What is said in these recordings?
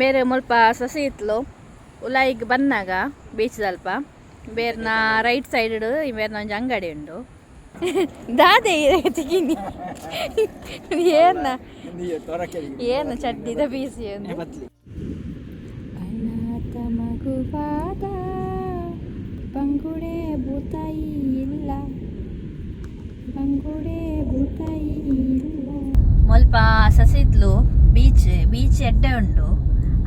ಬೇರೆ ಮುಲ್ಪ ಸಸಿಹಿತ್ಲು ಉಲಾಯಿಗೆ ಬಂದಾಗ ಬೀಚ್ ಸ್ವಲ್ಪ ಬೇರೆನ ರೈಟ್ ಸೈಡ್ ಬೇರೆನ ಒಂಜಿ ಅಂಗಡಿ ಉಂಡು ದಾದೆ ತೆಗಿನಿ ಏನು ಚಡ್ಡಿದ ಬೀಸಿ ಒಂದು ಅನಾಥ ಮಗುವಾದ ಬಂಗುಡೆ ಬೂತಾಯಿ ಇಲ್ಲ ಬಂಗುಡೆ ಬೂತಾಯಿ ಇಲ್ಲ ಮುಲ್ಪ ಸಸಿಹಿತ್ಲು ಬೀಚ್ ಎಡ್ಡೆ ಉಂಡು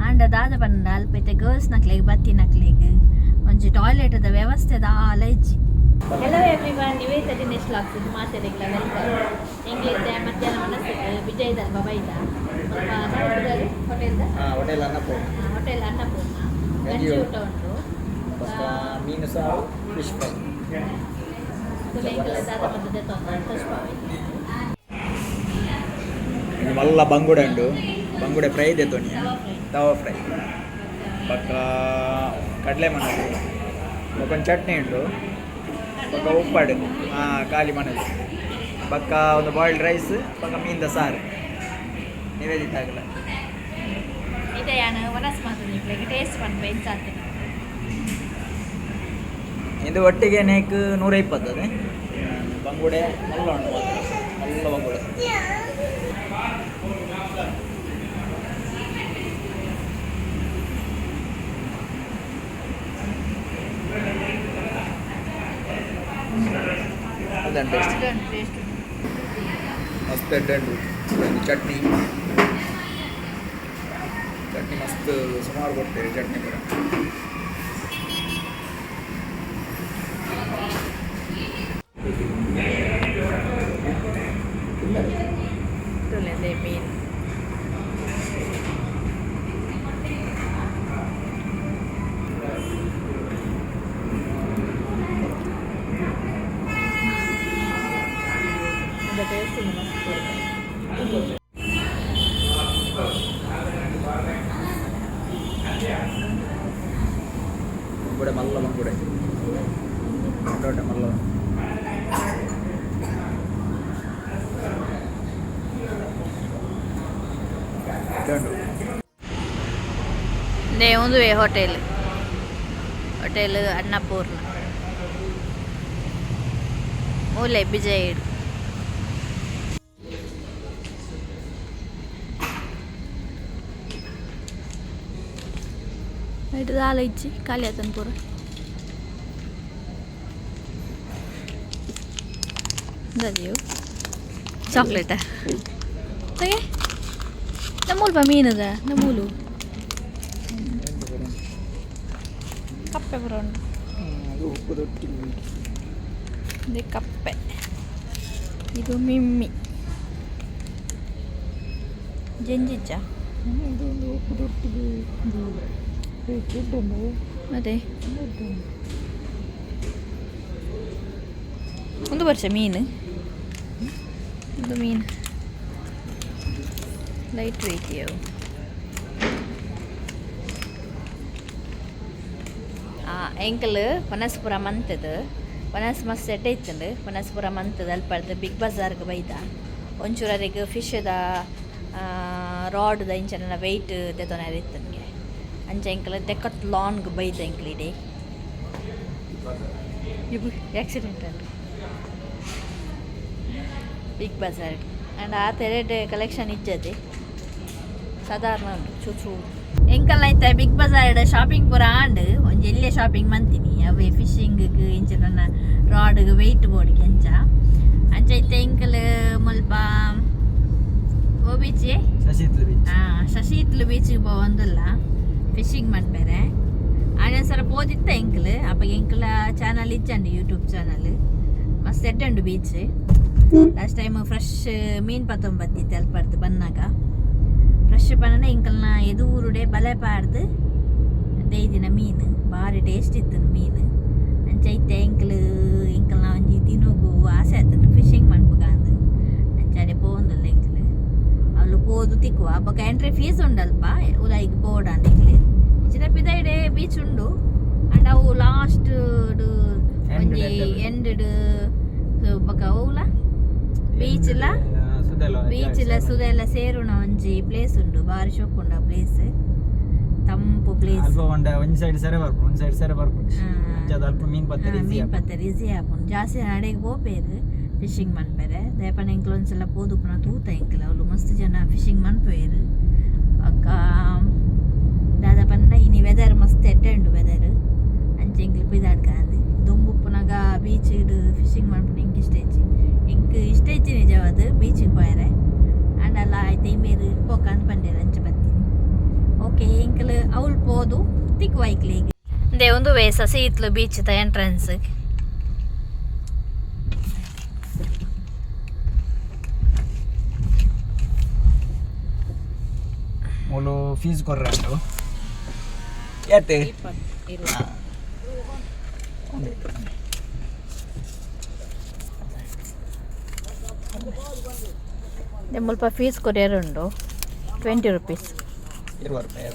ಆಂಡ ದಾದ ಪಂಡ ಅಲ್ಪೈತೆ ಗರ್ಲ್ಸ್ ನಕ್ಲೆಗ್ ಬತ್ತಿ ನಕ್ಲೆಗ್ ಒಂಜಿ ಟಾಯ್ಲೆಟ್ ದ ವ್ಯವಸ್ಥೆ ದಾಲ ಇಜ್ಜಿ. ಹೆಲೋ ಎವ್ರಿವನ್, ನಿವೇದಿತಾದಿನೇಶ್ ವ್ಲಾಗ್ಸ್ ಮಾತಾಡಿಗ್ಲ ವೆಲ್ಕಮ್. ಎಂಗ್ಲಿದ್ದೆ ಮಧ್ಯಾಹ್ನ ಮನಸ್ಸಿಗೆ ವಿಜಯದಲ್ಲಿ ಬಬೈದ ಹೋಟೆಲ್ ಅನ್ನಪೂರ್ಣ ಗಂಜಿ ಊಟ ಉಂಟು, ಮೀನು ಸಾರು, ಫಿಶ್ ಫ್ರೈ. ದಾದ ಪಂಡ ಮಲ್ಲ ಬಂಗುಡೆ ಉಂಡು, ಬಂಗುಡೆ ಫ್ರೈ ದೆತೊನಿ, ತವಾ ಫ್ರೈ ಪಕ್ಕ ಕಡಲೆ ಮನದು ಒಂದು ಚಟ್ನಿ ಉಂಡು, ಪಕ್ಕ ಉಪ್ಪಾಡು ಖಾಲಿ ಮನದು ಪಕ್ಕ ಒಂದು ಬಾಯ್ಲ್ಡ್ ರೈಸ್ ಪಕ್ಕ ಮೀನ್ದ ಸಾರು ನಿವೇದಿತ ಆಗಲ್ಲ ಇದೆ ಯಾನು ವನಸ್ ಮಾತು ಟೇಸ್ಟ್ ಪಂಪ ಇದು ಒಟ್ಟಿಗೆ ನೇಕ್ 120 ಅದೇ ಬಂಗುಡೆ ಮಲ್ಲ ಉಂಟು ಮಲ್ಲ ಬಂಗುಡೆ. ಮಸ್ತ್ ಎಡ್ಡು ಚಟ್ನಿ ಮಸ್ತ್ ಸುಮಾರು ಕೊಡ್ತೇವೆ ಚಟ್ನಿ ಕೂಡ. ಮೀನು ಬಂಗುಡೆ ಮಲ್ಲ ಬಂಗುಡೆ ದೊಡ್ಡ ಮಲ್ಲ ಒಂದು ಹೋಟೆಲ್ ಅನ್ನಪೂರ್ಣ ಮೂಲೆ ಬಿಜಯ್ ಇದು ದಾಲ ಇಜ್ಜಿ ಖಾಲಿ ಆತನ ಪೂರ ದದಿಯು ಚಾಕ್ಲೇಟ ಹಾಗೆ ನಮ್ಮೂಲ್ ಬಾ ಮೀನದ ನಮ್ಮೂಲು ಕಪ್ಪೆ ಬರೋಣ ಇದು ಕಪ್ಪೆ ಇದು ಮಿಮ್ಮಿ ಜಂಜಿಜ್ಜ ಅದೇ ಒಂದು ವರ್ಷ ಮೀನು ಒಂದು ಮೀನು ಲೈಟ್ ವೆಯ್ಟ್ ಅವು ಎಂಕಲ್ ಪನಸ್ಪುರ ಮಂತದ ಪನಸ್ ಮಸ್ತ್ ಎಡ್ಡೆ ಇತ್ತಂಡು ಪನಸ್ಪುರ ಮಂತದ ಅಲ್ಪಡ್ದು ಬಿಗ್ ಬಜಾರ್ಗೆ ಬೈದ ಒಂಚೂರಿಗೆ ಫಿಶ್ದ ರಾಡ್ದ ಇಂಚನ ವೆಯ್ಟ್ ತೆತೊನಾರ ಇತ್ತಂಗೆ ಅಂಚ ಎಂಕಲ್ ತೆಕ್ಕತ್ ಲಾನ್ಗೆ ಬೈದ ಎಂಕ್ಲಿಡೆ ಇವು ಆಕ್ಸಿಡೆಂಟ್ ಅಂಡು ಬಿಗ್ ಬಜಾರ್ ಆ್ಯಂಡ್ ಆ ತೆರೆಡ್ ಕಲೆಕ್ಷನ್ ಇಜ್ಜದೆ ಸಾಧಾರಣ ಉಂಟು ಚೂಚು ಎಂಕಲ್ ಐತೆ ಬಿಗ್ ಬಜಾರ್ ಶಾಪಿಂಗ್ ಪೂರ ಆಂಡ್ ಒಂಜಿ ಎಲ್ಲೇ ಶಾಪಿಂಗ್ ಮಂತೀನಿ ಅವೇ ಫಿಶಿಂಗ್ಗೆ ಇಂಚ ನನ್ನ ರಾಡ್ಗೆ ವೆಯ್ಟ್ ಬೋರ್ಡ್ಗೆ ಅಂಚ ಐತೆ ಎಂಕಲ್ ಮುಲ್ಪ ಓ ಬೀಚೆ ಶಶಿಹಿತ್ಲು ಬೀಚಿಗೆ ಒಂದಲ್ಲ ಫಿಶಿಂಗ್ ಮಾಡ್ಬೇರೆ ಆಡೊಂದ್ಸಲ ಪೋದಿತ್ತ ಎಂಕಲ್ ಅಪ್ಪ ಎಂಕಲ ಚಾನಲ್ ಇಚ್ಚಂಡು ಯೂಟ್ಯೂಬ್ ಚಾನಲ್ ಮಸ್ತ್ ಎಡ್ಡುಂಡು ಬೀಚ್. ಲಾಸ್ಟ್ ಟೈಮ್ ಫ್ರೆಶ್ ಮೀನು ಪತ್ತೊಂಬತ್ತಿತ್ತು ಅಲ್ಪಡ್ದು ಬಂದಾಗ ಫ್ರೆಶ್ ಪನ್ನ ಎಂಕಲ್ನ ಎದೂರುಡೆ ಬಲೆ ಪಾಡ್ದು ದಿನ ಮೀನು ಭಾರಿ ಟೇಸ್ಟ್ ಇತ್ತು ಮೀನು ಅಂಚೈತೆ ಎಂಕಲ್ನ ಒಂಜಿ ದಿನಗೂ ಆಸೆ ಆಯ್ತು ಫಿಶಿಂಗ್ ಮಾಡ್ಬೇಕಂದು ಅಂಚಾಡೆ ಪೋಂದಲ್ಲ ಎಂಕಲ್ ಅವಳು ಪೋದು ತಿಕ್ಕುವ ಅಬ್ಬಕ ಎಂಟ್ರಿ ಫೀಸ್ ಉಂಡಲ್ಪ ಉಲಾಯಿಗೆ ಪೋಡ ಅಂದಿಕ್ಲಿ ಚಿರಪಿದೈಡೆ ಬೀಚ್ ಉಂಡು ಅಂಡ್ ಅವು ಲಾಸ್ಟ್ ಒಂಜಿ ಎಂಡ್ ಬಕ ಅವುಲ ಬೀಚ್ಲ ಸುದೆಲ್ಲ ಸೇರುಣ ಒಂಜಿ ಪ್ಲೇಸ್ ಉಂಡು ಬಾರಿ ಶೋಕ್ ಉಂಡು ಆ ಪ್ಲೇಸ್ ಪ್ಲೇಸ್ ಅಲ್ಪ ಒಂದು ಸೈಡ್ ಸರಿ ಬರ್ಬೋದು ಅಂಚದ ಅಲ್ಪ ಮೀನು ಪತ್ತರಿ ಈಸಿ ಆಪುಂಡು ಜಾಸ್ತಿ ನಾಡೆಗೆ ಹೋಗ್ಬೇರು ಫಿಶಿಂಗ್ ಮನ್ಪೇರೆ ದೇಪನ ಎಂಕ್ಲು ಒಂದ್ಸಲ ಪೋದುಪುನ ತೂತ ಎಂಕ್ಲ ಅವಳು ಮಸ್ತ್ ಜನ ಫಿಶಿಂಗ್ ಮನ್ಪೇರು ಅಕ್ಕ ದಾದಾಪನ್ನ ಇನಿ ವೆದರ್ ಮಸ್ತ್ ಎಟ್ಟೆಂಡು ವೆದರ್ ಅಂಚೆ ಎಂಕ್ಲು ಪಿದಾಡ್ಕಾಂದು ದುಂಬುಪ್ಪುನಾಗ ಬೀಚ್ ಇಡು ಫಿಶಿಂಗ್ ಮನ್ಪುನ ಎಂಕ್ ಇಷ್ಟ ಇಚ್ಚಿ ನಿಜವಾದ ಬೀಚಿಗೆ ಹೋಯರೆ ಅಂಡಲ್ಲ ಆಯ್ತು ಮೇರು ಪೋಕಂದು ಬಂದೇರು ಅಂಚೆ ಬರ್ತೀನಿ ಓಕೆ ಎಂಕಲ್ ಅವಳು ಪೋದು ತಿಕ್ ವೈಕ್ಲಿಗೆ ದೇ ಒಂದು way Sasihithlu beach the entrance ಅವಳು ಫೀಸ್ ಕೊರ್ರೆ ಉಂಟು ಏತೆ ಸ್ವಲ್ಪ ಫೀಸ್ ಕೊರಿಯರುಂಡು 20 rupees 20 ರೂಪಾಯಿ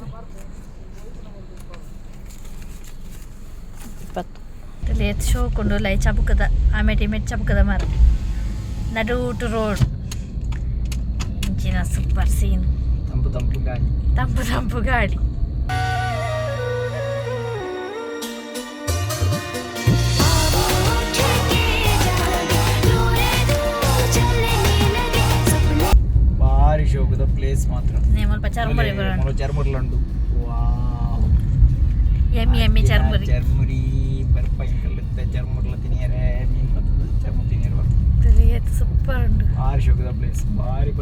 20 ಲೇತ್ ಶೋ ಕೊಂಡು ಲೈ ಚಬುಕದ ಆಮೇಲೆ ಚಬುಕದ ಮರ ನಡುಟು ರೋಡ್ ಇಂಚಿನ ಸೂಪರ್ ಸೀನ್ ತಂಪು ಗಾಡಿ ಭಾರಿ ಶೋಕದ ಪ್ಲೇಸ್ ಮಾತ್ರ ಸ್ವಲ್ಪ ಚರ್ಮುರಿ ಚರ್ಮುರ್ಲುಂಡು ಎಮ್ಮಿ ಚರ್ಮುರಿ ಬರ್ಪೈಂಕಲ್ಲತ್ತೆ ಚರ್ಮುರ್ಲ ತಿನಿಯರೆ ಮೀನು ಬರ್ತದೆ ಚರ್ಮುರಿ ತಿನಿಯರೆ ಬರ್ತದೆ ಸೂಪರ್ ಉಂಡು ಭಾರಿ ಶೋಕದ ಪ್ಲೇಸ್ ಭಾರಿ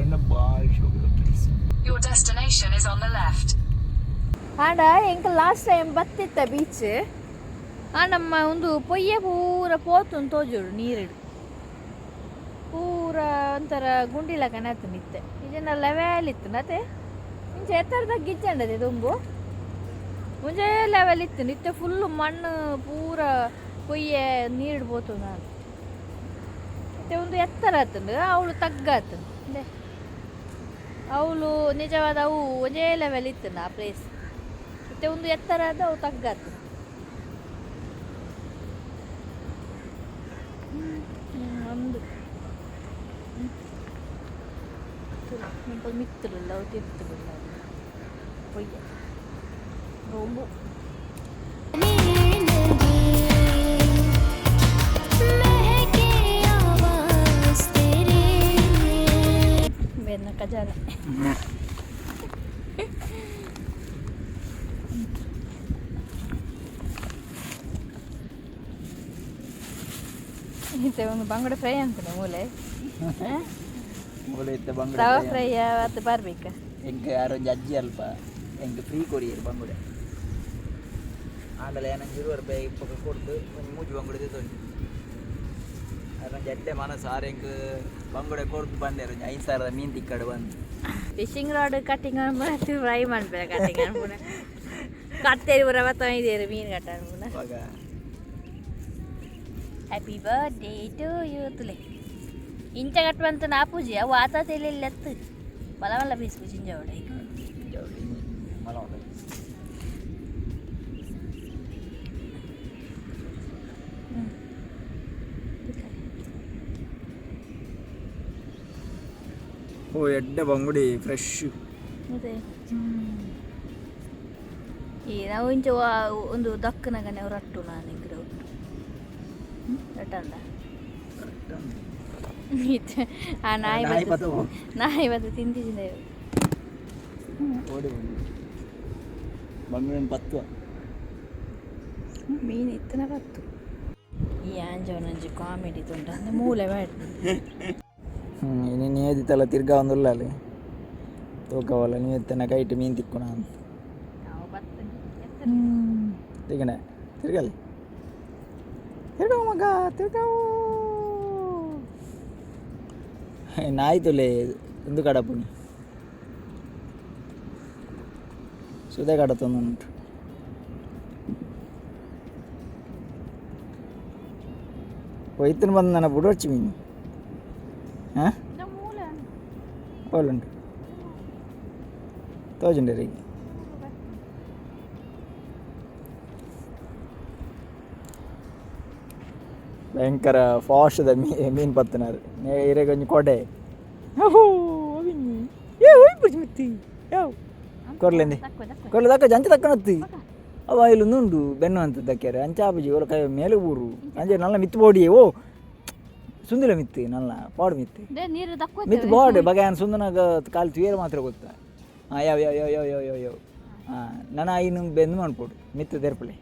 ಶೋಕದ place Your destination is on the left. ಆಂಡ ಎಂಕ ಲಾಸ್ಟ್ ಟೈಮ್ ಬತ್ತಿತ್ತ ಬೀಚ್ ಆಂಡಮ್ಮ ಒಂದು ಪೊಯ್ಯ ಪೂರ ಪೋತು ತೋಜುಡು ನೀರಿಡು ಪೂರ ಒಂಥರ ಗುಂಡಿಲ ಕನತ್ತು ನಿತ್ತೆ ಇದನ್ನ ಲೆವೆಲ್ ಇತ್ತು ನತೆ ಮುಂಚೆ ಎತ್ತರದಾಗ ಗಿಜ್ಜಂಡದೆ ದುಂಬು ಮುಂಚೆ ಲೆವೆಲ್ ಇತ್ತು ನಿತ್ತೆ ಫುಲ್ಲು ಮಣ್ಣು ಪೂರ ಪೊಯ್ಯ ನೀರು ಪೋತು ನಾನು ಮತ್ತೆ ಒಂದು ಎತ್ತರ ಆತಂದು ಅವಳು ತಗ್ಗಾತು ಅವಳು ನಿಜವಾದ ಅವು ಒಂದೇ ಲೆವೆಲ್ ಇತ್ತು ಆ ಪ್ಲೇಸ್ ಮತ್ತೆ ಒಂದು ಎತ್ತರ ಆದ ಅವು ತಗ್ಗಾತು ಒಂದು ಮಿತ್ತಲಿಲ್ಲ ಅವು ತಿರ್ತಲಿಲ್ಲ ಪೊಯ್ಯ ರೋಂಬು ಬೆನ್ನ ಕಜಾಲ ಒಂದು ಬಂಗುಡೆ ಫ್ರೈ ಅಂತಾನೆ ಮೂಲೆ ತವ ಫ್ರೈ ಅವತ್ತು ಬರ್ಬೇಕಾ ಎಂಗೆ ಯಾರೊಂದು ಅಜ್ಜಿ ಅಲ್ಪ ಎಂಗೆ ಫ್ರೀ ಕೊರಿಯರ್ ಬಂಗುಡೆ ಆಂಡಲ ಏನಂಗೆ 20 ರೂಪಾಯಿ ಇಪ್ಪತ್ತು ಕೊಡ್ದು ಒಂದು ಮೂಜಿ ಬಂಗುಡೆ ತೊಂಡು ಅದೊಂದು ಎಡ್ಡೆ ಮನಸ್ಸು ಆರೆಂಗೆ ಬಂಗುಡೆ ಕೊಡ್ದು ಬಂದೆ 5,000 ಮೀನು ತಿಕ್ಕಡು ಬಂದು ಫಿಶಿಂಗ್ ರಾಡ್ ಕಟ್ಟಿಂಗ್ ಅನ್ಬಿಟ್ಟು ಫ್ರೈ ಮಾಡ್ಬೇಕು ಕಟ್ಟಿಂಗ್ ಅನ್ಬಿಟ್ಟು ಕಟ್ಟೇರಿ ಬರ ಮತ್ತೊಂದಿದ್ದೇರು ಮೀನು ಕಟ್ಟ ಅನ್ಬಿಟ್ಟು ಇವಾಗ ಹ್ಯಾಪಿ ಬರ್ಡೇ ಟು ಯು ತುಲೆ ಇಂಚ ಕಟ್ಟುವಂತ ನಾ ಪೂಜೆ ಅವು ಆತ ತೆಲೆತ್ತು ಮಲ ಬೀಸ್ ಪೂಜೆ ಜವಡ ಈಗ ಓ ಎಡ್ಡೆ ಬಂಗುಡಿ ಫ್ರೆಶ್ ಅದೇ ಈ ನಾವು ಇಂಚ ಒಂದು ದಕ್ಕನಗನೆ ಅವ್ರು ಅಟ್ಟು ನಾನು ಇಂಗ್ರೆ ರಟ್ಟಂದ ಆ ನಾಯಿ ಬತ್ತು ತಿಂತಿದ್ದೆ ಬಂಗುಡಿನ ಪತ್ತು ಮೀನು ಇತ್ತನ ಪತ್ತು ಈ ಆಂಜವನಂಜಿ ಕಾಮಿಡಿ ತುಂಡ ಅಂದ್ರೆ ಮೂಲೆ ಬೇಡ ನೀನು ಏದಿತ್ತಲ್ಲ ತಿರ್ಗಾ ಒಂದಿಲ್ಲ ಅಲ್ಲಿ ತೂಕವಲ್ಲ ನೀವು ಎತ್ತನ ಕೈಟ್ ಮೀನು ತಿಕ್ಕೋಣ ಅಂತ ತಿರ್ಗಣೆ ತಿರ್ಗಲ್ಲಿ ತಿರ್ಗಾವು ಮಗ ತಿರ್ಗಾವು ನಾಯ್ತುಲೆ ಒಂದು ಕಡಪುನಿ ಸುದೆ ಕಡತೊಂದುಂಟು ಒಯ್ತನ ಬಂದು ನನ್ನ ಬುಡೊಚ್ಚಿ ಮೀನು ಹಾಂ ಅವಳುಂಟು ತೋಜುಂಡರಿಗೆ ಭಯಂಕರ ಫಾಸ್ಟ್ದ ಮೀನು ಪತ್ತನಾರು ಇರೆಗೊಂದು ಕೊಡೆ ಕೊಡ್ಲೇಂದಿ ಕೊಡ್ಲೆ ದಕ್ಕ ಅಂಚೆ ತಕ್ಕನತ್ತಿ ಅವ ಇಲ್ಲೊಂದು ಉಂಡು ಬೆನ್ನು ಅಂತ ದಕ್ಕ್ಯಾರ ಅಂಚೆ ಆಪಜಿ ಅವಳ ಕೈ ಮೇಲೆ ಊರು ಅಂಚೆ ನಲ್ಲ ಮಿತ್ತು ಬೋಡಿಯೇ ಓ ಸುಂದಿಲ ಮಿತ್ತು ನಲ್ಲ ಪಾಡು ಮಿತ್ತು ಮಿತ್ತು ಬಾಡ್ ಬಗೆಯಾನ ಸುಂದನಾಗ ಕಾಲು ತೂಯರು ಮಾತ್ರ ಗೊತ್ತಾ ಹಾಂ ಯಾವ ಯಾವ ಯಾವ ಯಾವ ಯಾವ ಯಾವ ಹಾಂ ನಾನು ಐನು ಬೆಂದು ಮಾಡ್ಕೊಡು ಮಿತ್ತು ತೆರ್ಪಲೆ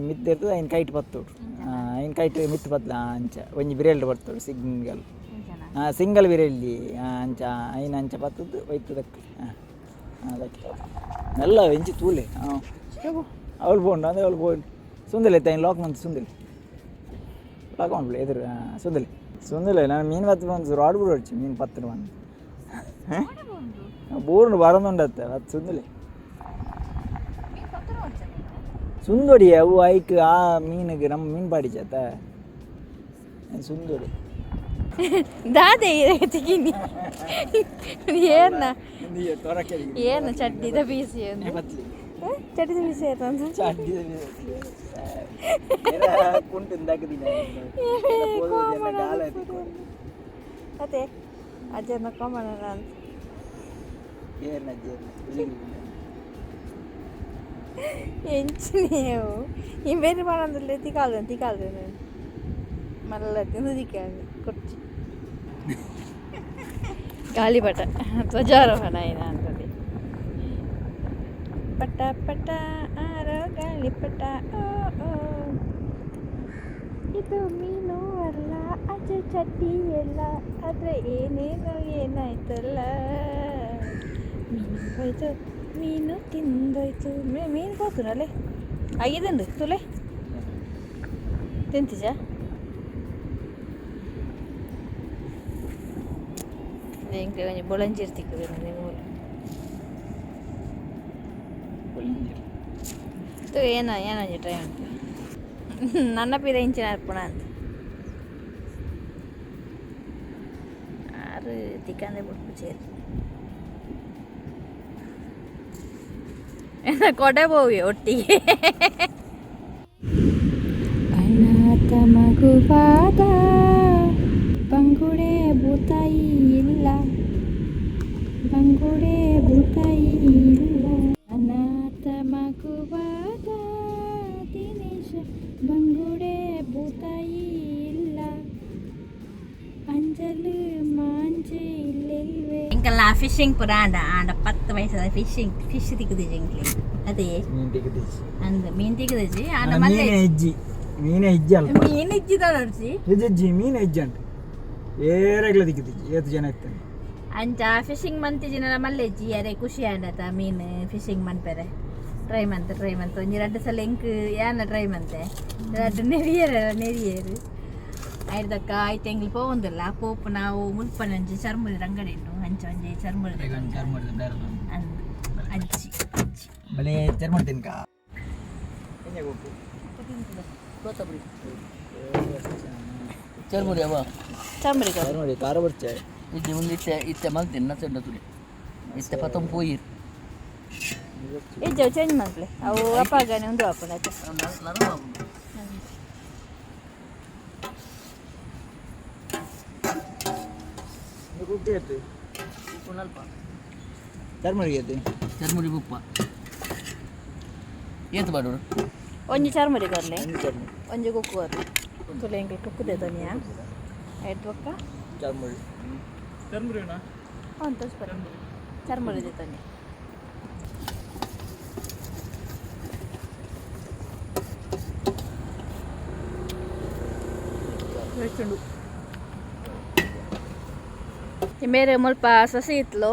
ಮಿತ್ತು ತೆರ್ತದೆ ಐನು ಕೈಟ್ ಬತ್ತೋಡು ಐನು ಕೈಟ್ ಮಿತ್ತು ಬತ್ತಲ ಅಂಚ ಒಂಜಿ ಬಿರೇಲ್ಡ್ ಬರ್ತೋಡು ಸಿಂಗಲ್ ಸಿಂಗಲ್ ಬಿರೇಲಿ ಅಂಚ ಐನು ಅಂಚ ಬತ್ತದ್ದು ಒಯ್ತು ದಕ್ಕೆ ಅದಕ್ಕೆ ಎಲ್ಲ ಎಂಚಿ ತೂಲೆ ಅವಳು ಬೋಂಡು ಅಂದರೆ ಅವಳು ಬೋಂಡು ಸುಂದಲೆ ಐತೆ ಐನು ಲಾಕ್ ಮಂತ್ ಸುಂದಲೆ ಲಾಕ್ ಮಾಡ್ಬಿಡಿ ಎದುರು ಸುಂದಲೆ ನಾನು ಮೀನು ಬತ್ತು ಬಂದು ರಾಡ್ ಬಿಡು ಹೊಡ್ಚಿ ಮೀನು ಪತ್ತು ಬಂದು ಬೋರ್ಡು ಬರೋದುಂಡತ್ತೆ ಅದು ಸುಂದಲೆ ಸುಂದೊಡಿ ಅವು ಐಕ್ ಆ ಮೀನಿಗೆ ನಮ್ಮ ಮೀನು ಪಾಡಿಚತ್ತ ಸುಂದೊಡಿ ದಾದೆ ತೆಗಿನಿ ಏನ ಏನು ಚಡ್ಡಿದ ಬೀಸಿ ಚಡ್ಡಿದ ಬೀಸಿ ಅದೇ ಅಜ್ಜನ ಕಾಮಣ ಅಂತ ఎంచినేవు ఈ వేరే పనందులే తికాలి నేను మళ్ళీ తికాలి కుర్చి గాలిపట ధ్వజారోహణ అయినా అంటది ಪಟ ಪಟ ಆರೋ ಗಾಳಿಪಟ ಓ ಓ ಇದು ಮೀನು ಅಲ್ಲ ಅದು ಚಡ್ಡಿ ಎಲ್ಲ ಆದರೆ ಏನೇನೋ ಏನಾಯ್ತಲ್ಲ ಮೀನು ಹೋಯ್ತು ಮೀನು ತಿಂದೋಯ್ತು ಮೀನು ಹೋಗ್ತುನಲ್ಲೇ ಆಗಿದಂಡು ತುಲೆ ತಿಂತಿಜ ಹೆಂಗೆ ಒಂಜಿ ಬೊಳಂಜೀರು ತಿಕ್ಕದೆ ನೀವು ಏನೊಂಜಿ ಟ್ರೈ ಉಂಟು ನನ್ನ ಪೀರ ಇಂಚಿನ ಅರ್ಪಣ ಅಂತ ಆರು ತಿಕ್ಕಂದೆ ಬಿಡ್ತು ಸೇರಿ ಕೊಡೆ ಹೋಗಿ ಒಟ್ಟಿಗೆ ಅನಾಥ ಮಗುವಾದ ಬಂಗುಡೆ ಭೂತಾಯಿ ಇಲ್ಲ ಬಂಗುಡೆ ಭೂತಾಯಿ ಇಲ್ಲ ಅನಾಥ ಮಗುವಾದ ದಿನೇಶ ಬಂಗುಡೆ ಭೂತಾಯಿ ಇಲ್ಲ ಅಂಜಲು ಮಾಂಜೆ ಇಲ್ಲೆಲ್ವೇ ఇంకల్లా ఫిషింగ్ పురా ఆడ 10 వయసు ఫిష్ తిక్కుదిజి ఇంక్లే అదే మీన్ తిక్కుదిజి ఆడ మళ్ళీ ಮೀನ ಹೆಜ್ಜೆ ಅಲ್ಪ ಮೀನು ಇಜ್ಜಿದೋಡ್ಸಿ ಹೆಜ್ಜಿ ಮೀನ ಹೆಜ್ಜೆ ಅಂಟ ಏರೆಗ್ಲ ದಿಕ್ಕಿದ್ದಿ ಏತು ಜನ ಇರ್ತಾನೆ ಅಂಚ ಫಿಶಿಂಗ್ ಮಂತಿಜಿನ ಮಲ್ಲೆ ಹೆಜ್ಜಿ ಅರೆ ಖುಷಿ ಆಂಡತ ಮೀನು ಫಿಶಿಂಗ್ ಮನ್ಪೆರೆ ಟ್ರೈ ಮಂತ ಒಂಜಿ 2 ಸಲ ಎಂಕ್ ಯಾನ ಟ್ರೈ ಮಂತೆ 2 ನೆರಿಯೇರು ಐದಕ್ಕ ಆಯ್ತು ಎಂಗ್ಲಿ ಪೋವಂದಿಲ್ಲ ಪೋಪು ನಾವು ಮುಲ್ಪನಂಜಿ ಚರ್ಮುರಿದ ಅಂಗಡಿ ಉಂಟು ಹಂಚ ಒಂಜಿ ಚರ್ಮುರಿದ ಅಜ್ಜಿ ಬಲೆ ಚರ್ಮುರಿ ತಿನ್ಕ ಚರ್ಮುರಿ ಅವ ಚರ್ಮುರಿ ಕಾರ ಬರ್ಚೆ ಇದು ಒಂದು ಇತ್ತೆ ಮಲ್ತೀನಿ ನಸೆಂಡ ತುಳಿ ಇತ್ತೆ ಪತಂ ಪೋಯಿ ಇಜ್ಜವು ಚೇಂಜ್ ಮಾಡ್ಲೆ ಅವು ಅಪ್ಪಾಗನೆ ಒಂದು ಅಪ್ಪನ ಚರ್ಮುರಿ ಉಪ್ಪ ಏತು ಬಾಡೋರು ಒಂಜಿ ಚರ್ಮುರಿ ಕರ್ಲೆ ಒಂಜಿ ಕುಕ್ಕು ಬರ್ಲಿ ತುಲೆ ಎಂಗೆ ಕುಕ್ಕುದೆ ತನಿಯಾ ಐದು ಒಕ್ಕ ಚರ್ಮುರಿನಾ ಹಾಂ ತೋರಿಸ್ಬರ ಚರ್ಮುರಿದೆ ತನಿ ಬೇರೆ ಮುಲ್ಪ ಸಸಿಹಿತ್ಲು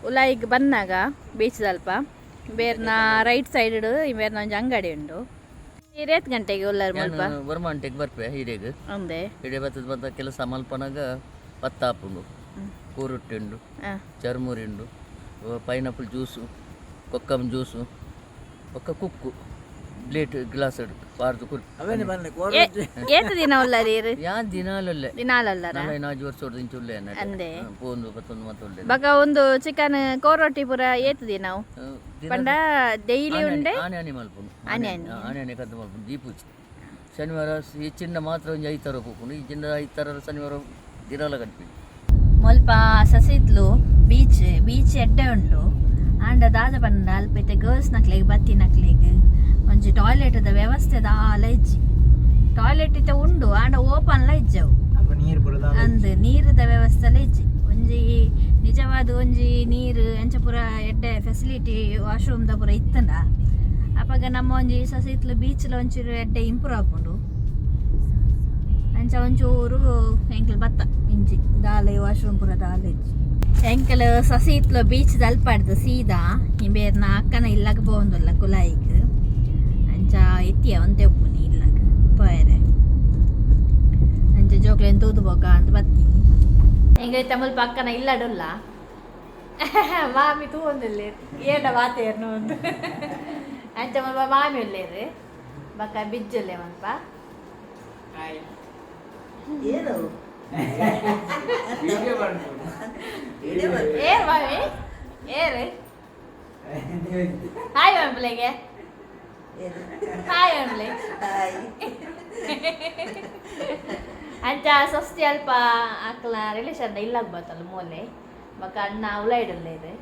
ಉಲಾಯಿಗೆ ಬಂದಾಗ ಬೀಚ್ ಸ್ವಲ್ಪ ಬೇರೆನ ರೈಟ್ ಸೈಡ್ ಬೇರೆನ ಒಂಜಿ ಅಂಗಡಿ ಉಂಡು ರೇತ್ ಗಂಟೆಗೆ ಉಲ್ಲಾರ ಮುಲ್ಪ ಬರ್ಮಂಟೆಗೆ ಬರ್ಪೆ ಹಿರೇಗೆ ಒಂದೇ ಹಿರೇ ಬತ್ತದ ಕೆಲಸ ಮಲ್ಪನಾಗ ಪತ್ತಾಪುಂಡು ಕೂರೊಟ್ಟೆ ಉಂಡು ಚರ್ಮುರಿ ಉಂಡು ಪೈನಾಪಲ್ ಜ್ಯೂಸು ಕೊಕ್ಕಂ ಜ್ಯೂಸು ಒಕ್ಕ ಕುಕ್ಕು ಪ್ಲೇಟ್ ಗ್ಲಾಸ್ ಪಾರ್ದು ಏತು ದಿನ ಉಲ್ಲಾರಿ ಯಾ ದಿನಾಲಲ್ಲೇ ದಿನಾಲಲ್ಲಾರ ನಾಜು ವರ್ಷ ಇಂಚುಲ್ಲೆ ಅಂದೆ ಪೋಂದು ಪತ್ತೊಂದು ಮತ್ತೊಳ್ಳೆ ಬಕ ಒಂದು ಚಿಕನ್ ಕೋರೊಟ್ಟಿ ಪೂರ ಏತು ದಿನ ಪಂಡ ಡೈಲಿ ಉಂಡೆ ಆನೆ ಮಲ್ಪುಂಡು ಆನೆ ಕದ್ದು ಮಲ್ಪುಂಡು ದೀಪೂಚಿ ಶನಿವಾರ ಹೆಚ್ಚಿನ ಮಾತ್ರ ಒಂದು 5 ತರ ಹೋಗ್ಕೊಂಡು ಈ ಚಿನ್ನ 5 ತರ ಶನಿವಾರ ದಿನಾಲ ಕಟ್ಟಿ ಮುಲ್ಪ ಸಸಿಹಿತ್ಲು ಬೀಚ್ ಎಡ್ಡೆ ಉಂಟು ಆಂಡ ದಾದ ಪಂಡ ಅಲ್ಪೈತೆ ಗರ್ಲ್ಸ್ ನಕ್ಲೆಗ್ ಬತ್ತಿ ನಕ್ಲೆಗ್ ಒಂಜಿ ಟಾಯ್ಲೆಟ್ದ ವ್ಯವಸ್ಥೆ ದಾಲ ಇಜ್ಜಿ ಟಾಯ್ಲೆಟ್ ಇತ್ತೆ ಉಂಡು ಆಂಡ ಓಪನ್ಲ ಇಜ್ಜವು ಅಂದ್ ನೀರದ ವ್ಯವಸ್ಥೆಲ ಇಜ್ಜಿ ಒಂಜಿ ನಿಜವಾದ ಒಂಜಿ ನೀರು ಎಂಚ ಪೂರ ಎಡ್ಡೆ ಫೆಸಿಲಿಟಿ ವಾಶ್ರೂಮ್ದ ಪೂರ ಇತ್ತಂಡ ಅಪಾಗ ನಮ್ಮ ಒಂಜಿ ಸಸಿತ್ಲು ಬೀಚ್ಲ ಒಂಚೂರು ಎಡ್ಡೆ ಇಂಪ್ರೂವ್ ಆಪುಂಡು ಅಂಚ ಒಂಚೂರು ಎಂಕ್ಲು ಬತ್ತ ಇಂಚಿ ದಾಲೆ ವಾಶ್ರೂಮ್ ಪೂರ ದಾಲ ಇಜ್ಜಿ ಎಂಕಲ್ ಸಸಿತ್ಲು ಬೀಚ್ ದಲ್ಪಾಡ್ದು ಸೀದಾ ಬೇರ್ನ ಅಕ್ಕನ ಇಲ್ಲಗ ಬೋಂದುಲ್ಲ ಕುಲಾಯಿಗ್ ಅಂಚ ಎತ್ತಿಯ ಒಂತೆ ಉಪ್ಪುನಿ ಇಲ್ಲಗ ಪೋಯರೆ ಅಂಚ ಜೋಕ್ಲೆನ್ ತೂದು ಬೋಕ ಅಂತ ಬತ್ತೀನಿ ಹೆಂಗೈತೆ ಮುಲ್ಪ ಅಕ್ಕನ ಇಲ್ಲಡುಲ್ಲ ಮಾಮಿ ತೂವೊಂದಿಲ್ಲ ಏನ ಮಾತೇರ್ನು ಒಂದು ಅಂಚ ಮುಲ್ಪ ಮಾಮಿ ಉಳ್ಳೇರು ಬಕ್ಕ ಬಿಜ್ಜುಲ್ಲೆ ಮಲ್ಪ ಏರ್ ಮಾಮಿ ಏರು ಹಾಯ್ ಮಂಪ್ಲೆಗೆ ಹಾಯ್ ಮಂಪ್ಲೆ ಅಂಚ ಸಸ್ತಿ ಅಲ್ಪ ಅಕ್ಲ ರಿಲೇಷನ್ ಇಲ್ಲಾಗ ಬತ್ತಲ್ಲ ಮೂಲೆ ಬಕ್ಕ ಅಣ್ಣ ಉಲ ಇಡಲ್ಲ ಇದು